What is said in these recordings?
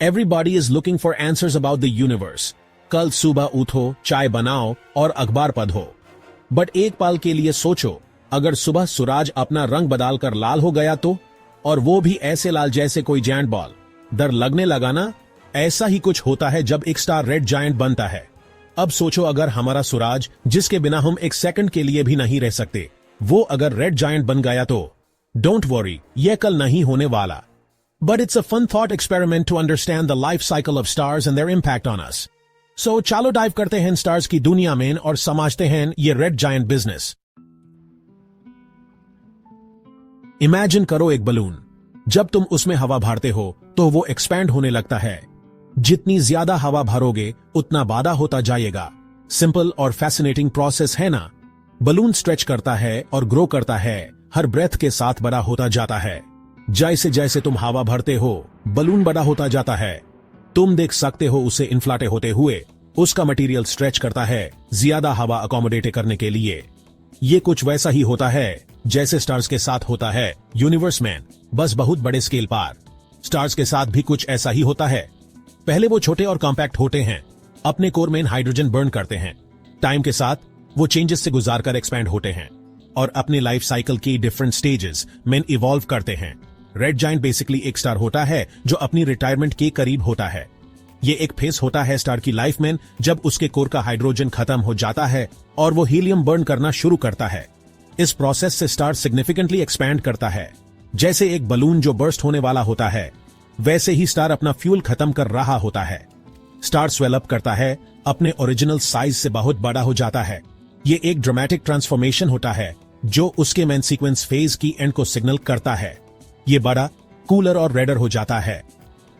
Everybody is looking for answers about the universe. कल सुबह उठो, चाय बनाओ और अखबार पढ़ो। बट एक पल के लिए सोचो, अगर सुबह सूरज अपना रंग बदलकर लाल हो गया तो, और वो भी ऐसे लाल जैसे कोई जायंट बॉल। डर लगने लगा ना? ऐसा ही कुछ होता है जब एक स्टार रेड जायंट बनता है। अब सोचो अगर हमारा सूरज, जिसके बिना हम एक सेकंड के लिए भी नहीं रह सकते, वो अगर रेड जायंट बन गया तो। डोंट वरी, यह कल नहीं होने वाला। But it's a fun thought experiment to understand the life cycle of stars and their impact on us. So चलो डाइव करते हैं स्टार्स की दुनिया में और समझते हैं ये रेड जायंट बिजनेस। इमेजिन करो एक बलून। जब तुम उसमें हवा भरते हो तो वो एक्सपैंड होने लगता है। जितनी ज्यादा हवा भरोगे उतना बड़ा होता जाएगा। सिंपल और फैसिनेटिंग प्रोसेस है ना? बलून स्ट्रेच करता है और ग्रो करता है, हर ब्रेथ के साथ बड़ा होता जाता है। जैसे जैसे तुम हवा भरते हो बलून बड़ा होता जाता है। तुम देख सकते हो उसे इन्फ्लाटे होते हुए। उसका मटेरियल स्ट्रेच करता है ज्यादा हवा अकोमोडेट करने के लिए। ये कुछ वैसा ही होता है जैसे स्टार्स के साथ होता है यूनिवर्स में, बस बहुत बड़े स्केल पर। स्टार्स के साथ भी कुछ ऐसा ही होता है। पहले वो छोटे और कॉम्पैक्ट होते हैं, अपने कोर में हाइड्रोजन बर्न करते हैं। टाइम के साथ वो चेंजेस से गुजारकर एक्सपैंड होते हैं और अपने लाइफ साइकिल की डिफरेंट स्टेजेस में इवॉल्व करते हैं। रेड जायंट बेसिकली एक स्टार होता है जो अपनी रिटायरमेंट के करीब होता है। ये एक फेस होता है स्टार की लाइफ में जब उसके कोर का हाइड्रोजन खत्म हो जाता है और वो हीलियम बर्न करना शुरू करता है। इस प्रोसेस से स्टार सिग्निफिकेंटली एक्सपैंड करता है। जैसे एक बलून जो बर्स्ट होने वाला होता है, वैसे ही स्टार अपना फ्यूल खत्म कर रहा होता है। स्टार स्वेल अप करता है, अपने ओरिजिनल साइज से बहुत बड़ा हो जाता है। ये एक ड्रामेटिक ट्रांसफॉर्मेशन होता है जो उसके मेन सीक्वेंस फेज की एंड को सिग्नल करता है। ये बड़ा, कूलर और रेडर हो जाता है।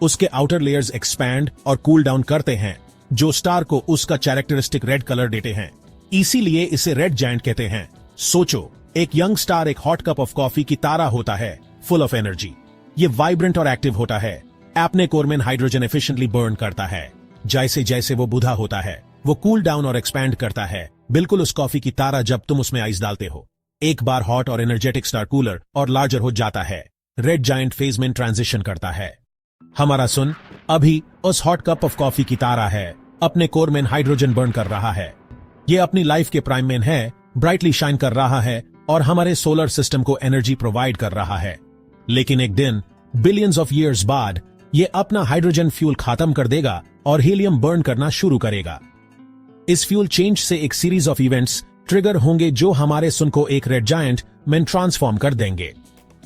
उसके आउटर लेयर्स एक्सपैंड और कूल डाउन करते हैं, जो स्टार को उसका कैरेक्टरिस्टिक रेड कलर देते हैं। इसीलिए इसे रेड जायंट कहते हैं। सोचो, एक यंग स्टार एक हॉट कप ऑफ कॉफी की तरह होता है, फुल ऑफ एनर्जी। ये वाइब्रेंट और एक्टिव होता है, अपने कोर में हाइड्रोजन एफिशिएंटली बर्न करता है। जैसे जैसे वो बूढ़ा होता है, वो कूल डाउन और एक्सपैंड करता है, बिल्कुल उस कॉफी की तरह जब तुम उसमें आइस डालते हो। एक बार हॉट और एनर्जेटिक स्टार कूलर और लार्जर हो जाता है, रेड जायंट फेज में ट्रांजिशन करता है। हमारा सन अभी उस हॉट कप ऑफ कॉफी की तरह है, अपने कोर में हाइड्रोजन बर्न कर रहा है। ये अपनी लाइफ के प्राइम में है, ब्राइटली शाइन कर रहा है और हमारे सोलर सिस्टम को एनर्जी प्रोवाइड कर रहा है। लेकिन एक दिन, बिलियंस ऑफ ईयर्स बाद, ये अपना हाइड्रोजन फ्यूल खत्म कर देगा और हीलियम बर्न करना शुरू करेगा। इस फ्यूल चेंज से एक सीरीज ऑफ इवेंट्स ट्रिगर होंगे जो हमारे सन को एक रेड जायंट में ट्रांसफॉर्म कर देंगे।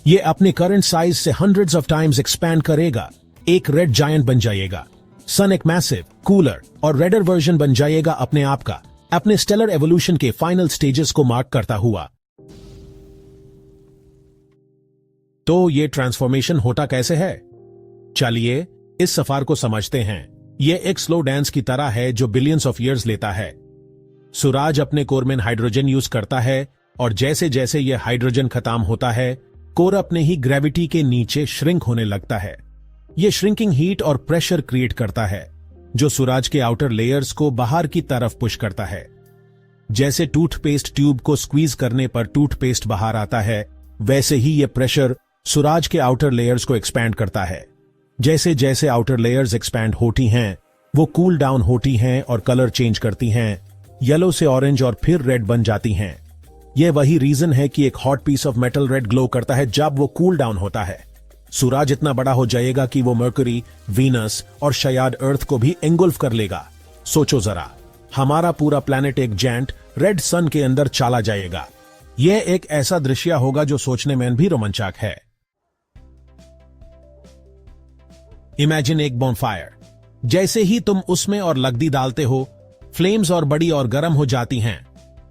ये अपने करंट साइज से हंड्रेड्स ऑफ टाइम्स एक्सपैंड करेगा, एक रेड जायंट बन जाएगा। सन एक मैसिव, कूलर और रेडर वर्जन बन जाएगा अपने आप का, अपने स्टेलर एवोल्यूशन के फाइनल स्टेजेस को मार्क करता हुआ। तो ये ट्रांसफॉर्मेशन होता कैसे है? चलिए इस सफर को समझते हैं। ये एक स्लो डांस की तरह है जो बिलियंस ऑफ ईयर्स लेता है। सूरज अपने कोर में हाइड्रोजन यूज करता है और जैसे जैसे यह हाइड्रोजन खत्म होता है, कोर अपने ही ग्रेविटी के नीचे श्रिंक होने लगता है। यह श्रिंकिंग हीट और प्रेशर क्रिएट करता है जो सूरज के आउटर लेयर्स को बाहर की तरफ पुश करता है। जैसे टूथपेस्ट ट्यूब को स्क्वीज करने पर टूथपेस्ट बाहर आता है, वैसे ही यह प्रेशर सूरज के आउटर लेयर्स को एक्सपैंड करता है। जैसे जैसे आउटर लेयर्स एक्सपैंड होती हैं, वो कूल डाउन होती हैं और कलर चेंज करती हैं, येलो से ऑरेंज और फिर रेड बन जाती हैं। यह वही रीजन है कि एक hot piece of metal red glow करता है जब वो कूल डाउन होता है। सूरज इतना बड़ा हो जाएगा कि वो मर्करी, वीनस और शायद अर्थ को भी एंगुल्फ कर लेगा। सोचो जरा, हमारा पूरा प्लैनेट एक जायंट रेड सन के अंदर चला जाएगा। यह एक ऐसा दृश्य होगा जो सोचने में भी रोमांचक है। इमेजिन एक बॉनफायर। जैसे ही तुम उसमें और लकड़ी डालते हो, फ्लेम्स और बड़ी और गर्म हो जाती हैं,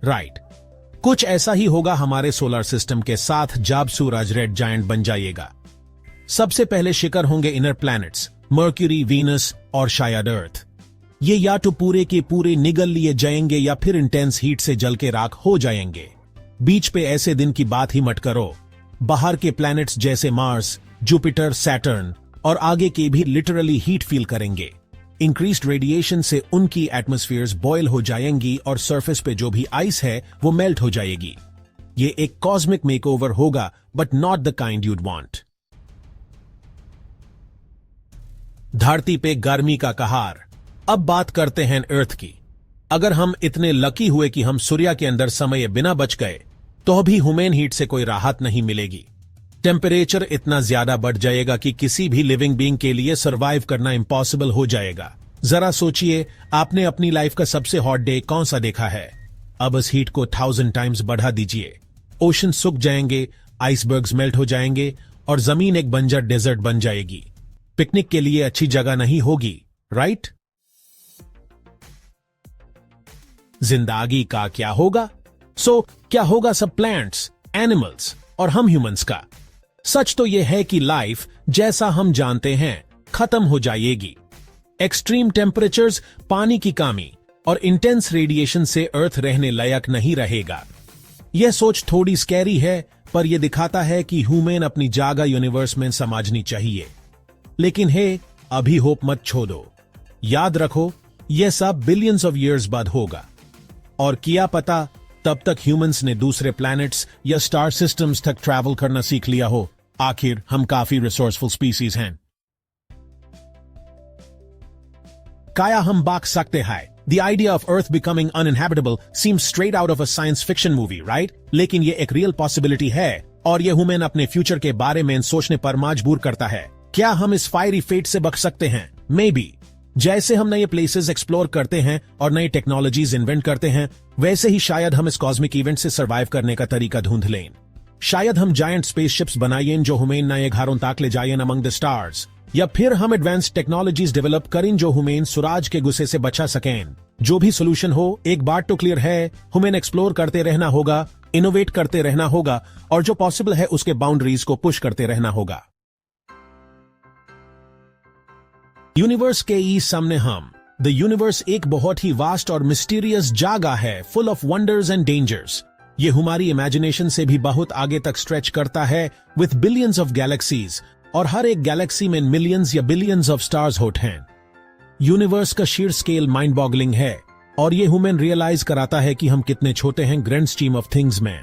राइट? कुछ ऐसा ही होगा हमारे सोलर सिस्टम के साथ जब सूरज रेड जायंट बन जाएगा। सबसे पहले शिकार होंगे इनर प्लैनेट्स, मर्क्यूरी, वीनस और शायद अर्थ। ये या तो पूरे के पूरे निगल लिए जाएंगे या फिर इंटेंस हीट से जल के राख हो जाएंगे। बीच पे ऐसे दिन की बात ही मत करो। बाहर के प्लैनेट्स जैसे मार्स, जुपिटर, सैटर्न और आगे के भी लिटरली हीट फील करेंगे। इंक्रीज्ड रेडिएशन से उनकी एटमॉस्फेयर्स बॉयल हो जाएंगी और सरफेस पे जो भी आइस है वो मेल्ट हो जाएगी। ये एक कॉस्मिक मेकओवर होगा, but not the kind you'd want. धरती पे गर्मी का कहार। अब बात करते हैं अर्थ की। अगर हम इतने लकी हुए कि हम सूर्य के अंदर समय बिना बच गए, तो भी ह्यूमन हीट से कोई राहत नहीं मिलेगी। टेम्परेचर इतना ज्यादा बढ़ जाएगा कि किसी भी लिविंग बीइंग के लिए सरवाइव करना इम्पॉसिबल हो जाएगा। जरा सोचिए, आपने अपनी लाइफ का सबसे हॉट डे कौन सा देखा है? अब इस हीट को 1000 टाइम्स बढ़ा दीजिए। ओशन सूख जाएंगे, आइसबर्ग्स मेल्ट हो जाएंगे और जमीन एक बंजर डेजर्ट बन जाएगी। पिकनिक के लिए अच्छी जगह नहीं होगी, राइट? जिंदगी का क्या होगा? क्या होगा सब प्लांट्स, एनिमल्स और हम ह्यूमंस का? सच तो यह है कि लाइफ जैसा हम जानते हैं खत्म हो जाएगी। एक्सट्रीम टेम्परेचर्स, पानी की कमी और इंटेंस रेडिएशन से अर्थ रहने लायक नहीं रहेगा। यह सोच थोड़ी स्कैरी है, पर यह दिखाता है कि ह्यूमन अपनी जगह यूनिवर्स में समझनी चाहिए। लेकिन अभी होप मत छोड़ो। याद रखो, यह सब बिलियंस ऑफ ईयर्स बाद होगा। और क्या पता तब तक ह्यूमंस ने दूसरे प्लैनेट्स या स्टार सिस्टम्स तक ट्रैवल करना सीख लिया हो। आखिर हम काफी रिसोर्सफुल स्पीसीज हैं। क्या हम बात सकते हैं? The idea of Earth becoming uninhabitable seems straight out of a science fiction movie, right? लेकिन ये एक रियल पॉसिबिलिटी है और ये ह्यूमन अपने फ्यूचर के बारे में सोचने पर मजबूर करता है। क्या हम इस फायरी फेट से बच सकते हैं? May be. जैसे हम नए प्लेसेस एक्सप्लोर करते हैं और नई टेक्नोलॉजीज इन्वेंट करते हैं, वैसे ही शायद हम इस कॉस्मिक इवेंट से सर्वाइव करने का तरीका ढूंढ लें। शायद हम जायंट स्पेसशिप्स बनाएं जो हमें नए घरों तक ले जाएं अमंग द स्टार्स, या फिर हम एडवांस्ड टेक्नोलॉजीज डेवलप करें जो हमें सूरज के गुस्से से बचा सकें। जो भी सोल्यूशन हो, एक बात तो क्लियर है, हमें एक्सप्लोर करते रहना होगा, इनोवेट करते रहना होगा और जो पॉसिबल है उसके बाउंड्रीज को पुश करते रहना होगा। यूनिवर्स के इस सामने द यूनिवर्स एक बहुत ही वास्ट और मिस्टीरियस जगह है, full of wonders and dangers. ये हमारी इमेजिनेशन से भी बहुत आगे तक स्ट्रेच करता है, विथ बिलियंस ऑफ गैलेक्सीज, और हर एक गैलेक्सी में मिलियंस या बिलियंस ऑफ स्टार्स होते हैं। यूनिवर्स का शीर स्केल माइंड बॉगलिंग है और ये ह्यूमन रियलाइज कराता है कि हम कितने छोटे हैं ग्रैंड स्कीम ऑफ थिंग्स में।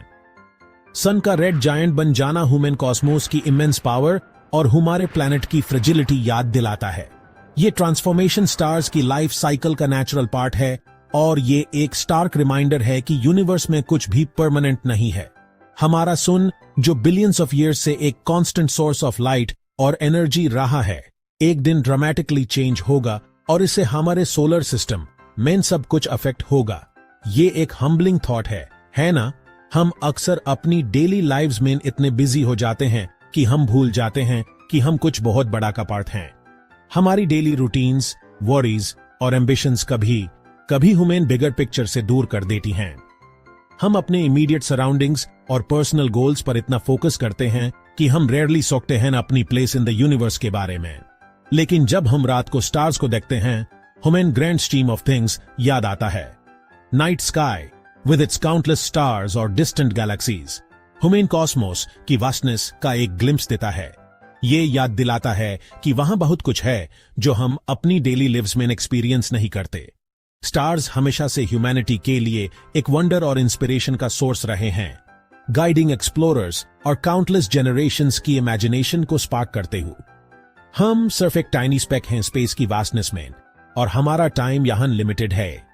सन का रेड जायंट बन जाना ह्यूमन कॉस्मोस की इमेंस पावर और हमारे प्लैनेट की फ्रेजिलिटी याद दिलाता है। ये ट्रांसफॉर्मेशन स्टार्स की लाइफ साइकिल का नेचुरल पार्ट है और ये एक स्टार्क रिमाइंडर है कि यूनिवर्स में कुछ भी परमानेंट नहीं है। हमारा सन, जो बिलियंस ऑफ ईयर्स से एक कांस्टेंट सोर्स ऑफ लाइट और एनर्जी रहा है, एक दिन ड्रामेटिकली चेंज होगा और इससे हमारे सोलर सिस्टम में सब कुछ अफेक्ट होगा। ये एक हम्बलिंग थॉट है ना? हम अक्सर अपनी डेली लाइव्स में इतने बिजी हो जाते हैं कि हम भूल जाते हैं कि हम कुछ बहुत बड़ा का पार्ट हैं। हमारी डेली रूटीन्स, वरीज और एम्बिशंस कभी ह्यूमन बिगर पिक्चर से दूर कर देती हैं। हम अपने इमीडिएट सराउंडिंग्स और पर्सनल गोल्स पर इतना फोकस करते हैं कि हम रेयरली सोचते हैं अपनी प्लेस इन द यूनिवर्स के बारे में। लेकिन जब हम रात को स्टार्स को देखते हैं, हमें ग्रैंड स्कीम ऑफ थिंग्स याद आता है। Night sky with its countless stars और डिस्टेंट गैलेक्सीज हमें कॉस्मोस की वास्टनेस का एक ग्लिम्स देता है। ये याद दिलाता है कि वहां बहुत कुछ है जो हम अपनी डेली लिव्स में एक्सपीरियंस नहीं करते। स्टार्स हमेशा से ह्यूमैनिटी के लिए एक वंडर और इंस्पिरेशन का सोर्स रहे हैं, गाइडिंग एक्सप्लोरर्स और काउंटलेस जनरेशंस की इमेजिनेशन को स्पार्क करते हुए। हम सिर्फ एक टाइनी स्पेक हैं स्पेस की वास्टनेस में और हमारा टाइम यहां लिमिटेड है।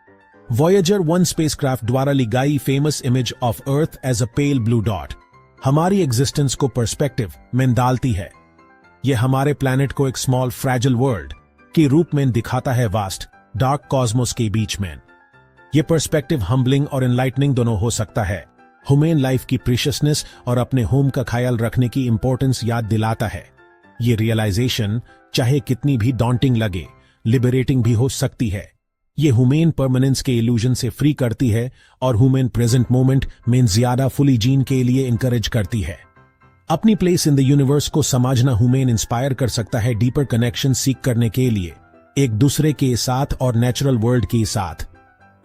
वॉयेजर 1 स्पेसक्राफ्ट द्वारा ली गई famous image of earth as a pale blue dot हमारी एग्जिस्टेंस को पर्सपेक्टिव में डालती है। यह हमारे प्लैनेट को एक स्मॉल फ्रैजिल वर्ल्ड के रूप में दिखाता है वास्ट डार्क कॉस्मोस के बीच में। यह पर्सपेक्टिव हम्बलिंग और एनलाइटनिंग दोनों हो सकता है। ह्यूमन लाइफ की प्रीशियसनेस और अपने होम का ख्याल रखने की इंपॉर्टेंस याद दिलाता है। ये रियलाइजेशन चाहे कितनी भी डॉन्टिंग लगे, लिबरेटिंग भी हो सकती है। ये ह्यूमन परमानेंस के इल्यूजन से फ्री करती है और ह्यूमन प्रेजेंट मोमेंट में ज्यादा फुली जीन के लिए इंकरेज करती है। अपनी प्लेस इन द यूनिवर्स को समझना ह्यूमन इंस्पायर कर सकता है डीपर कनेक्शन सीख करने के लिए, एक दूसरे के साथ और नेचुरल वर्ल्ड के साथ।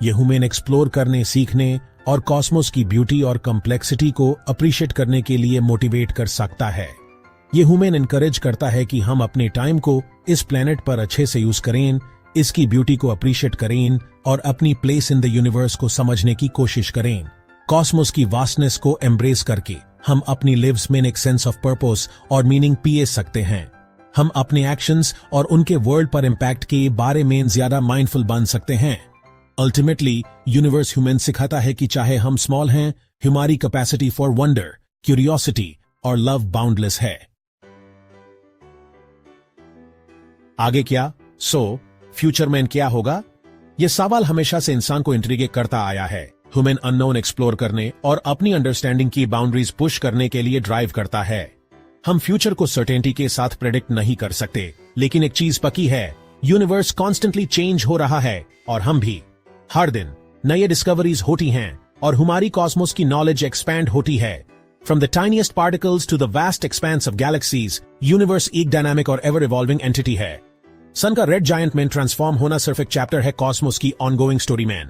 यह ह्यूमन एक्सप्लोर करने, सीखने और कॉस्मोस की ब्यूटी और कॉम्प्लेक्सिटी को अप्रिशिएट करने के लिए मोटिवेट कर सकता है। यह ह्यूमन एनकरेज करता है कि हम अपने टाइम को इस प्लेनेट पर अच्छे से यूज करें, इसकी ब्यूटी को अप्रिशिएट करें और अपनी प्लेस इन द यूनिवर्स को समझने की कोशिश करें। कॉस्मोस की वास्टनेस को एम्ब्रेस करके हम अपनी लिव्स में एक सेंस ऑफ पर्पस और मीनिंग पी सकते हैं। हम अपने एक्शंस और उनके वर्ल्ड पर इम्पैक्ट के बारे में ज्यादा माइंडफुल बन सकते हैं। अल्टीमेटली यूनिवर्स ह्यूमन सिखाता है कि चाहे हम स्मॉल हैं, हमारी कैपेसिटी फॉर वंडर, क्यूरियोसिटी और लव बाउंडलेस है। आगे क्या? फ्यूचर में क्या होगा? यह सवाल हमेशा से इंसान को इंट्रिगेट करता आया है। ह्यूमन अननोन एक्सप्लोर करने और अपनी अंडरस्टैंडिंग की बाउंड्रीज पुश करने के लिए ड्राइव करता है। हम फ्यूचर को सर्टेनिटी के साथ प्रेडिक्ट नहीं कर सकते, लेकिन एक चीज पक्की है, यूनिवर्स कॉन्स्टेंटली चेंज हो रहा है और हम भी। हर दिन नए डिस्कवरीज होती हैं और हमारी कॉस्मोस की नॉलेज एक्सपैंड होती है। From the tiniest particles to the vast expanse of galaxies, universe एक डायनामिक और एवर इवॉल्विंग एंटिटी है। सन का रेड जायंट में ट्रांसफॉर्म होना सिर्फ एक चैप्टर है कॉस्मोस की ऑनगोइंग स्टोरी में।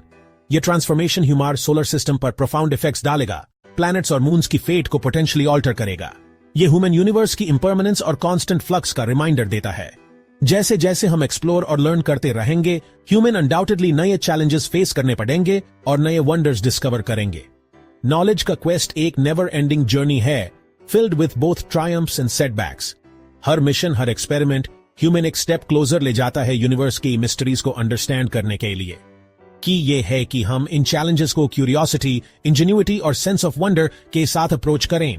यह ट्रांसफॉर्मेशन हमारे सोलर सिस्टम पर प्रोफाउंड इफेक्ट्स डालेगा, प्लैनेट्स और मून्स की फेट को पोटेंशियली ऑल्टर करेगा। यह ह्यूमन यूनिवर्स की इंपरमानेंस और कांस्टेंट फ्लक्स का रिमाइंडर देता है। जैसे जैसे हम एक्सप्लोर और लर्न करते रहेंगे, ह्यूमन अनडाउटेडली नए चैलेंजेस फेस करने पड़ेंगे और नए वंडर्स डिस्कवर करेंगे। नॉलेज का क्वेस्ट एक नेवर एंडिंग जर्नी है, filled with both triumphs and setbacks. Her mission, her experiment human एक स्टेप क्लोजर ले जाता है यूनिवर्स की मिस्ट्रीज को अंडरस्टैंड करने के लिए। कि ये है कि हम इन चैलेंजेस को क्यूरियोसिटी, इंजेन्युइटी और सेंस ऑफ वंडर के साथ अप्रोच करें।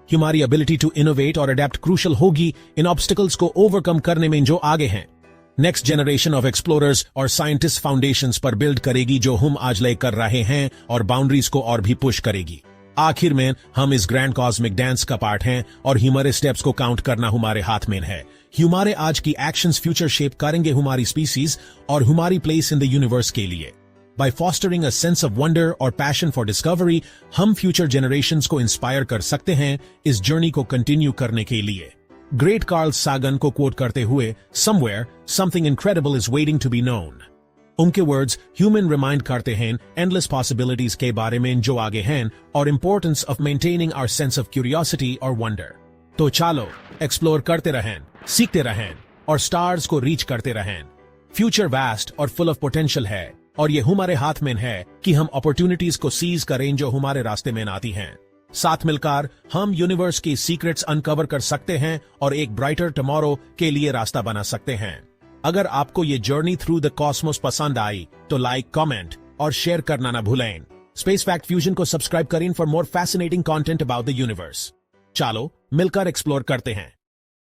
हमारी एबिलिटी टू इनोवेट और अडेप्ट क्रूशल होगी इन ऑब्स्टिकल्स को ओवरकम करने में जो आगे हैं। नेक्स्ट जनरेशन ऑफ एक्सप्लोरर्स और साइंटिस्ट फाउंडेशंस पर बिल्ड करेगी जो हम आज ले कर रहे हैं और बाउंड्रीज को और भी पुश करेगी। आखिर में हम इस ग्रैंड कॉस्मिक डांस का पार्ट हैं और हमारे स्टेप्स को काउंट करना हमारे हाथ में है। हमारे आज की एक्शंस फ्यूचर शेप करेंगे हमारी स्पीसीज और हमारी प्लेस इन द यूनिवर्स के लिए। By fostering a sense of wonder और पैशन फॉर डिस्कवरी, हम फ्यूचर जनरेशंस को इंस्पायर कर सकते हैं इस जर्नी को कंटिन्यू करने के लिए। ग्रेट कार्ल सागन को कोट करते हुए, somewhere something incredible is waiting to be known. उनके वर्ड्स ह्यूमन रिमाइंड करते हैं एंडलेस पॉसिबिलिटीज के बारे में जो आगे हैं और importance of maintaining our sense of curiosity और वंडर। तो चलो एक्सप्लोर करते रहें, सीखते रहें और स्टार्स को रीच करते रहें। फ्यूचर वास्ट और फुल ऑफ पोटेंशियल है और ये हमारे हाथ में है कि हम अपॉर्चुनिटीज को सीज करें जो हमारे रास्ते में आती हैं। साथ मिलकर हम यूनिवर्स की सीक्रेट्स अनकवर कर सकते हैं और एक ब्राइटर टुमारो के लिए रास्ता बना सकते हैं। अगर आपको ये जर्नी थ्रू द कॉस्मोस पसंद आई तो लाइक, कमेंट और शेयर करना ना भूलें। स्पेस फैक्ट फ्यूजन को सब्सक्राइब करें for more fascinating content about the universe. चलो मिलकर एक्सप्लोर करते हैं।